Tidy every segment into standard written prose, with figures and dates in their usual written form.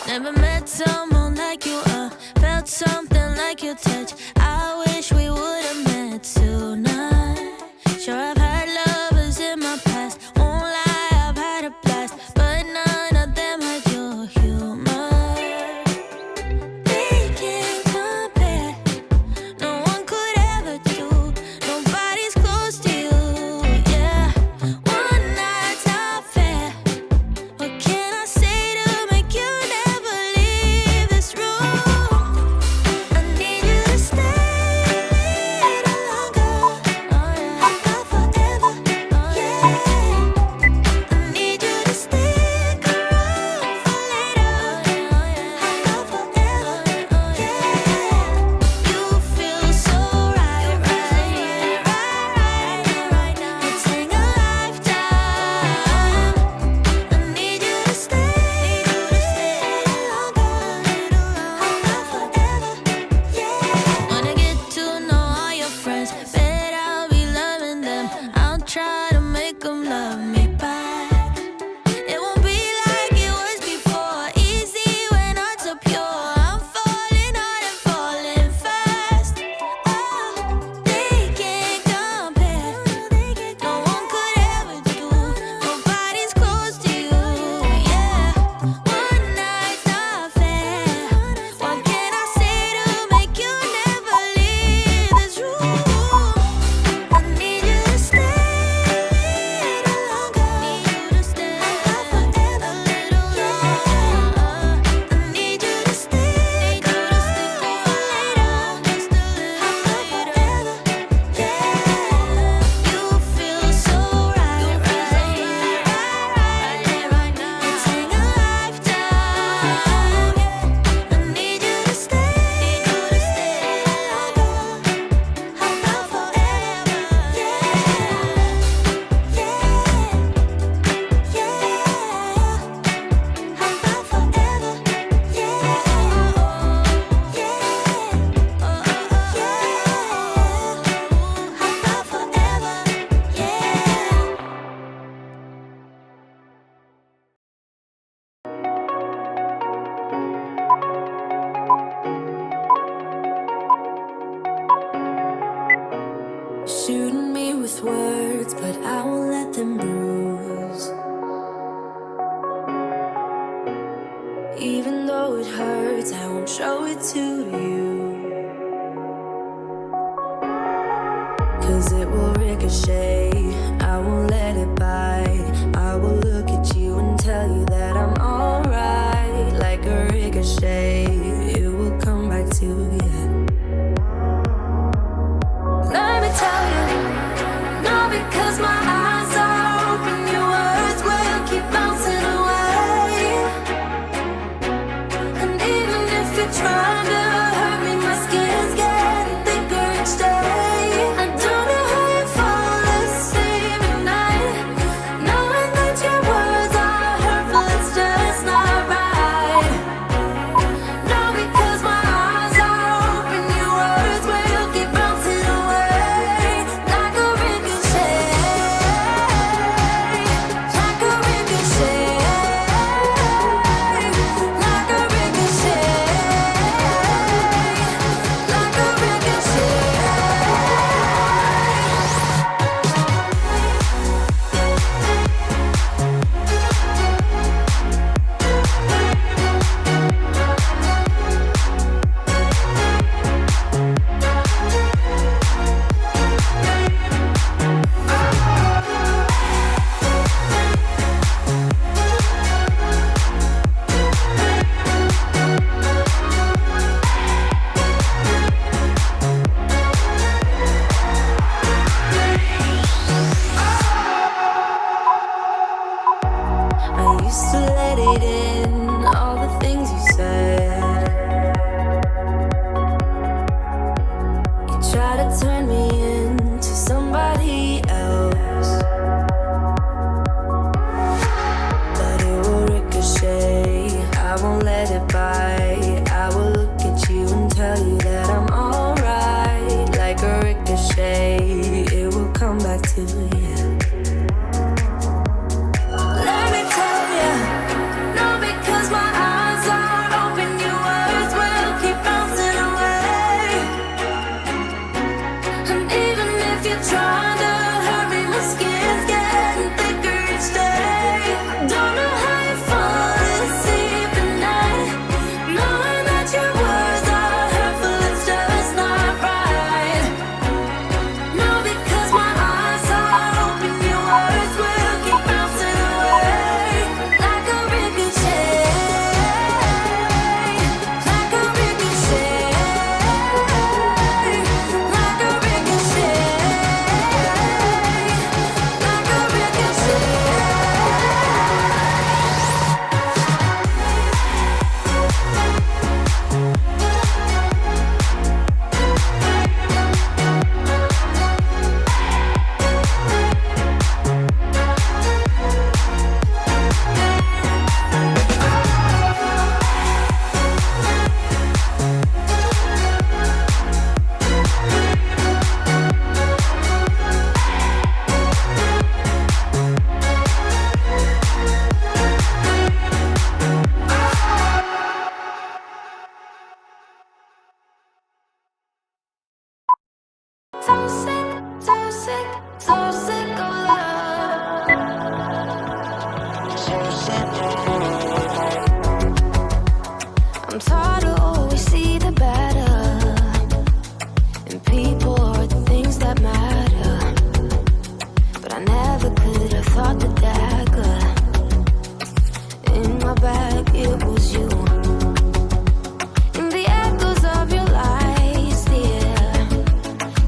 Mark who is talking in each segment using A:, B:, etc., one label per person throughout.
A: Never met someone like you, felt something like your touch. I wish we would've met tonight. Sure, I've had lovers in my past, won't lie, I've had a blast, but none of them had your humor. They can't compare, no one could ever do, nobody's close to you, yeah. One night's not fair, what can I say to make you never leave this room? I need you to stay a little longer, oh yeah, I got forever, oh yeah. I need you to stick around for later, oh yeah, I got forever, oh yeah. You feel so right, right, right now. It's been a lifetime. I need you to stay longer, I got forever, yeah. Wanna get to know all your friends, bet I'll be loving them. I'll try to make them love me back. It won't be like it was before, easy when hearts are pure. I'm falling hard and falling fast. Oh, they can't compare, no one could ever do, nobody's close to you, yeah. One night's not fair, what can I say to make you never leave this room? I need you to stay a little longer, need you to stay a little longer. I need you to stay for later, just a little later, yeah. You feel so right, right now. It's been a lifetime. I need you to stay longer, I got forever, yeah, yeah, I got forever, yeah, I got forever, yeah. Shooting me with words, but I won't let them bruise. Even though it hurts, I won't show it to you. 'Cause it will ricochet, I won't let it bite. I will look at you and tell you that I'm alright. Like a ricochet, it will come back to you. Let me tell you, no, because my eyes are open, your words will keep bouncing away. And even if you're trying to hurt me, my skin's getting thicker each day. I don't know how you fall asleep at night, knowing that your words are hurtful, it's just not right. No, because my eyes are open, your words will keep bouncing away. Like a ricochet, like a ricochet, like a ricochet, like a ricochet. I used to let it in, all the things you said. You try to turn me into somebody else, but it will ricochet, I won't let it bite. I will look at you and tell you that I'm alright. Like a ricochet, it will come back to you. Let me tell you, no, because my eyes are And even if you're trying to hurry, my skin's getting thicker each day. Don't know how you fall asleep at night, knowing that your words are hurtful, it's just not right. No, because my eyes are open, your words will keep bouncing away like a ricochet, like a ricochet, like a ricochet, like a ricochet. So sick, so sick, so sick of love. I'm tired of always see the better in people or the things that matter. But I never could have thought that dagger in my bag, it was you. In the echoes of your lies, dear.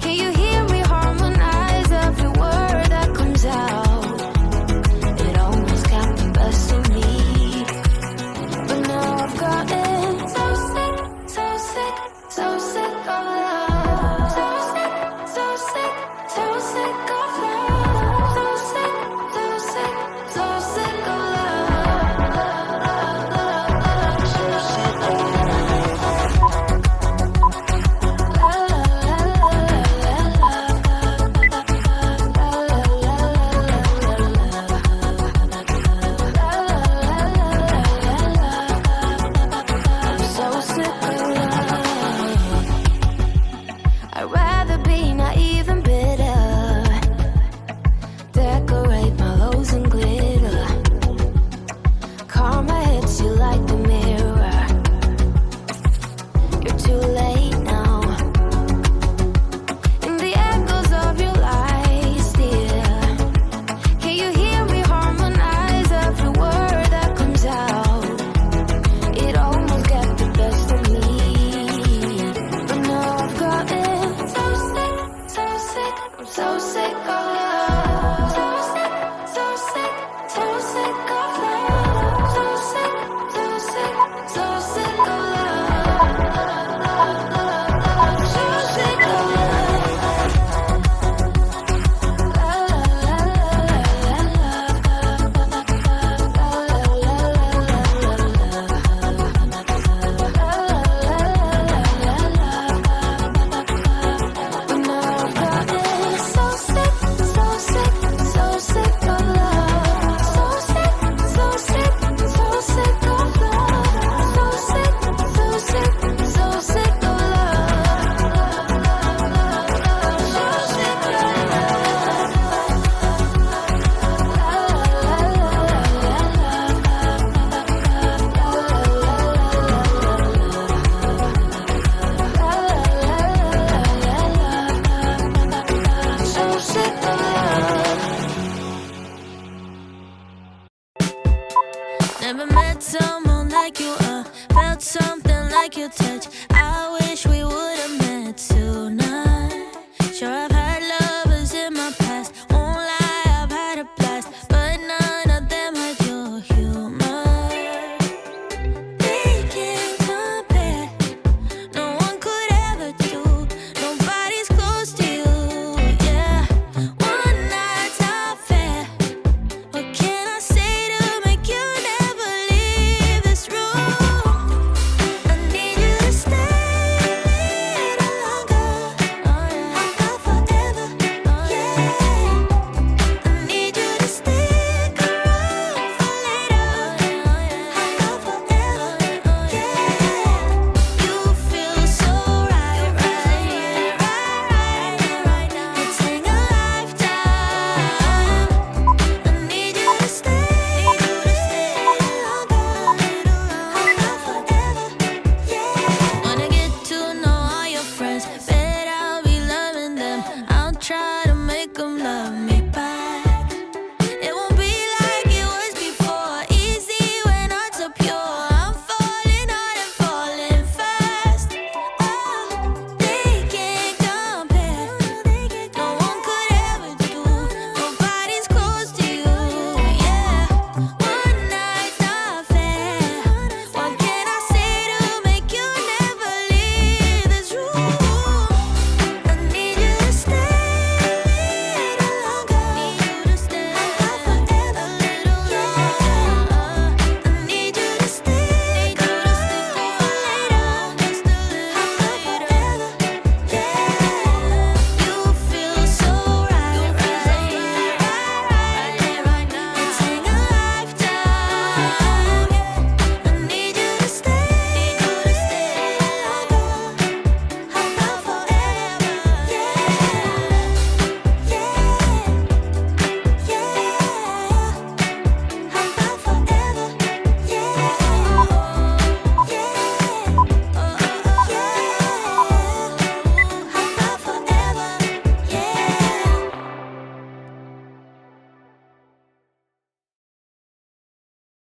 A: Can you hear me harmonize every word that comes out? It almost got the best of me, but now I've gotten so sick, so sick, so sick of love. So sick, so sick, so sick of love. So sick, so sick, so sick of so sick of love. I'd rather be naive and bitter, decorate my lows in glitter. Karma hits you like the mirror. You're too late now. In the echoes of your lies, dear. Can you hear me harmonize every word that comes out? It almost got the best of me, but now I've gotten so sick, so sick, I'm so sick of love. So sick, so sick, so sick of love. So sick, so sick, so sick of love. So sick of But now I've gotten so sick, so sick, so sick of love. So sick, so sick, so sick of love. So sick, so sick, so sick of love. So sick of so sick of love. Never met someone like you, felt something like your touch.